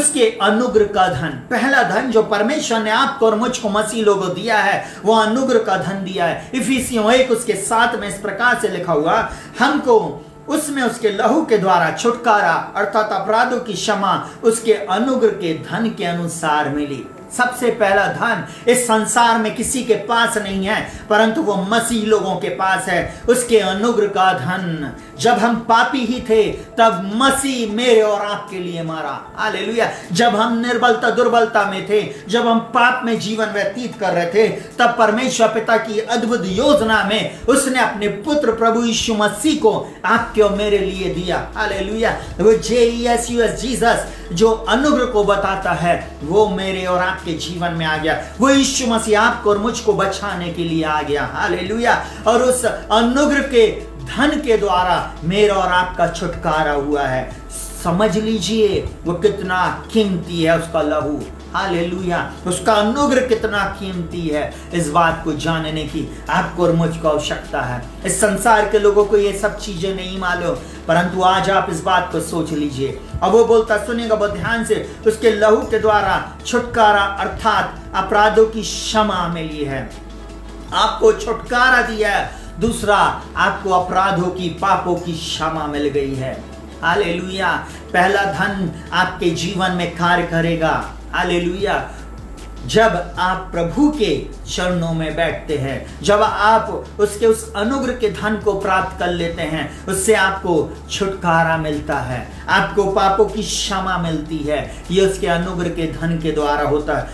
उसके अनुग्रह का धन। पहला धन जो परमेश्वर ने आपको और मुझको मसीह लोगों दिया है, वो अनुग्रह का धन दिया है। इफिसियों 1 उसके 7 में इस प्रकार से लिखा हुआ, हमको उसमें उसके लहू के द्वारा छुटकारा अर्थात अपराधों की क्षमा उसके अनुग्रह के धन के अनुसार मिली। सबसे पहला धन इस संसार में किसी के पास नहीं है, परंतु वो मसीह लोगों के पास है, उसके अनुग्रह का धन। जब हम पापी ही थे तब मसीह मेरे और आपके लिए मरा। हालेलुया। जब हम निर्बलता दुर्बलता में थे, जब हम पाप में जीवन व्यतीत कर रहे थे, तब परमेश्वर पिता की अद्भुत योजना में उसने अपने पुत्र प्रभु यीशु मसीह को आपके और मेरे लिए दिया। हालेलुया। वो JESUS जीसस जो अनुग्रह को बताता है, वो मेरे और आपके जीवन में आ गया। वो यीशु मसीह आपको और मुझको बचाने के लिए आ गया। हालेलुया। और उस अनुग्रह के धन के द्वारा मेरा और आपका छुटकारा हुआ है। समझ लीजिए वो कितना कीमती है उसका लहू। हालेलुया। उसका अनुग्रह कितना कीमती है, इस बात को जानने की आपको और मुझको आवश्यकता है। इस संसार के लोगों को ये सब चीजें नहीं मालूम, परंतु आज आप इस बात को सोच लीजिए। अब वो बोलता, सुनिएगा बहुत ध्यान से, उसके लहू के द्वारा छुटकारा अर्थात अपराधों की क्षमा मिली है। आपको छुटकारा दिया है। दूसरा, आपको अपराधों की पापों की क्षमा मिल गई है। हालेलुया। पहला धन आपके जीवन में कार्य करेगा। हालेलुया। जब आप प्रभु के चरणों में बैठते हैं, जब आप उसके उस अनुग्रह के धन को प्राप्त कर लेते हैं, उससे आपको छुटकारा मिलता है, आपको पापों की क्षमा मिलती है। ये उसके अनुग्रह के धन के द्वारा होता है।